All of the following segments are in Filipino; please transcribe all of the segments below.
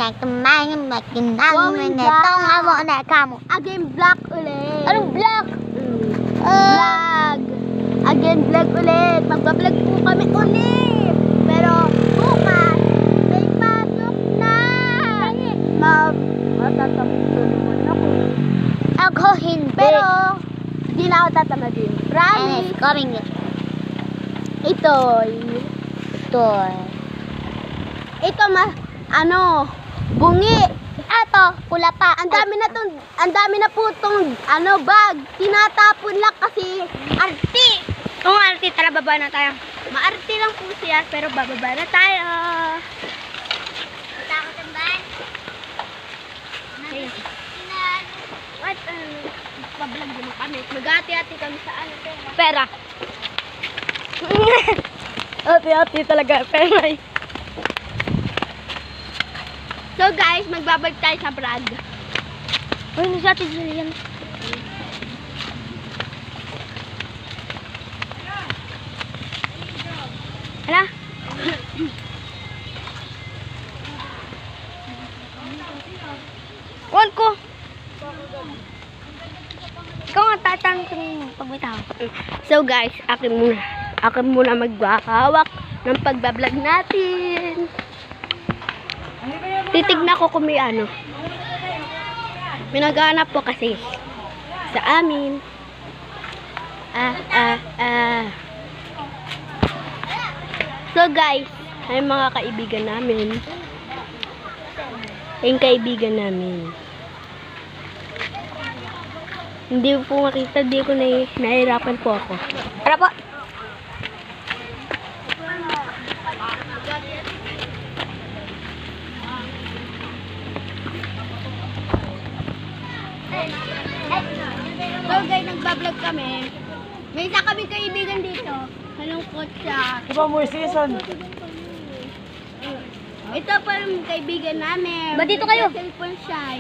na kumain makinang itong amo na kamo. Again vlog ulit. Anong vlog? Vlog. Again vlog ulit. Magbablog po kami ulit. Pero bukas may pasok na. Matatamad naman ako. Ako hindi. Pero di na ako tatamadin. And Promise. it's coming. Ito. Ito bungi. Ato, pula pa. Ang dami na po tong bag. Tinatapon lang kasi arti. Kung arti, tara baba na tayo. Maarti lang po siya pero bababa na tayo. Takot ang ban? What? Pablog naman kami. Mag-ati-ati kami sa Pera. Ati-ati talaga. Pera. So guys, magbabalik tayo sa vlog. Uy, nasa atin sila yan. Hala? Kuhan ko. Ikaw nga tatangin pagbitaw. So guys, akin muna maghahawak ng pagbablog natin. Titignan ko kung may may naghahanap po kasi sa amin. So guys, ay mga kaibigan namin. Yung kaibigan namin. Hindi po makita, di ko nahihirapan po ako. Tara po. So guys, nagbablog kami. May isa kami kaibigan dito. Malungkot siya. Iba more season. Ito pa yung kaibigan namin. Ba dito kayo? Cellphone shy.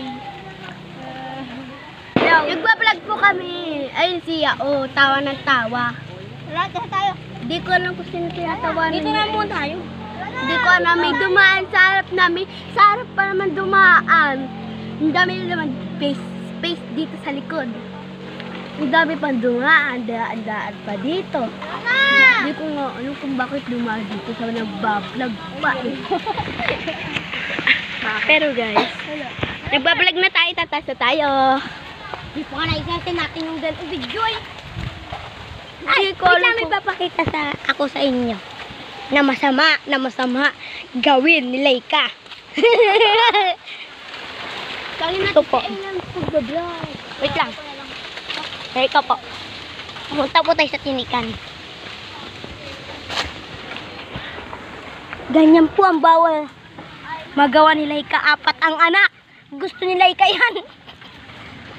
Nagbablog po kami. Ayun siya. Oh, tawa ng tawa. Tara, tayo. Hindi ko alam kung sino tinatawanan. Dito na muna tayo. Hindi ko alam. May dumaan sa harap namin. Sa harap pa naman dumaan. Ang dami naman space dito sa likod. Ang dami pang dumaan. Daan pa dito. Hindi ko nga alam kung bakit dumaan dito sa nagbablog pa. Pero guys, nagbablog na tayo. Tatas na tayo. Di pa nga naisasin natin yung ganong video eh. Ay, Wait lang, may papakita ako sa inyo. Na masama gawin ni Laika. Ito po. Wait lang. Laika po. Pumunta po tayo sa tinikan. Ganyan po ang bawal magawa ni Laika. 4 ang anak. Gusto ni Laika yan.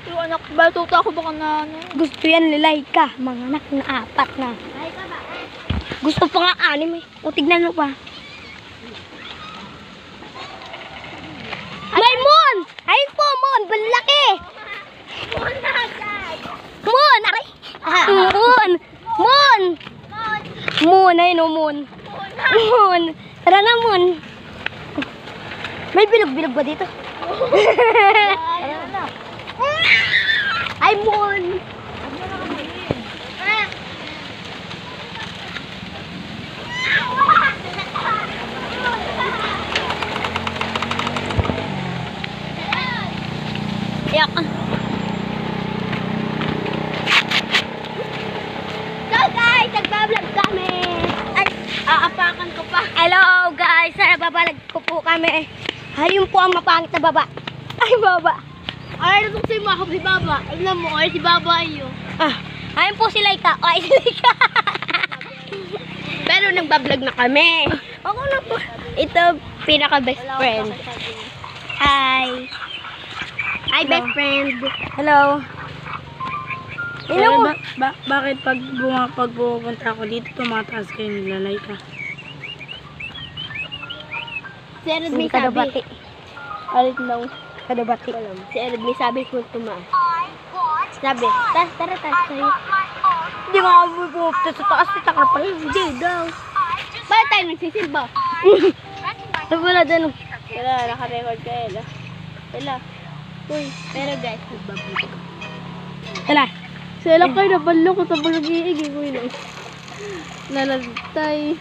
Yung anak, batuta ako baka na Gusto yan ni Laika. Mga anak na 4 na. Gusto pa nga 6 eh. O tignan mo pa. May moon! Ay po, moon! Balaki! Moon! Aray! Moon! Moon! Moon! Ayun o, moon. Moon! Tara na, moon. May bilog-bilog ba dito? Ay, moon! Yak. So guys, nagbablog kami. Ay, aapakan ko pa. Hello guys, nababalag ko po kami. Ayun po ang mapangit na baba. Ay, baba. Ay, ano si Mako si Baba? Alam mo, ay si Baba iyo. Ayun po si Laika. Ay, si Laika. Pero nagbablog na kami. Ako na po. Ito, pinaka-best friend. Hi. Hi, best friend. Hello. Hello. Bakit pag pupunta ako dito, tumataas kayo nilalay ka? Si Ered may Hindi sabi. kadabati. Alit lang. Kadabati. Si Ered may sabi kung tumaas. Sabi, tara tayo. Hindi nga ako pupunta sa taas. Taka pa. Hindi daw. Bakit tayo nagsisimba? Ito pala dyan. Wala, naka-record ka Ella. Ella. Uy, pero guys, nagbabalik. Tala. Sila kayo nabalo ko sa balog-iig. Uy, lalagtay.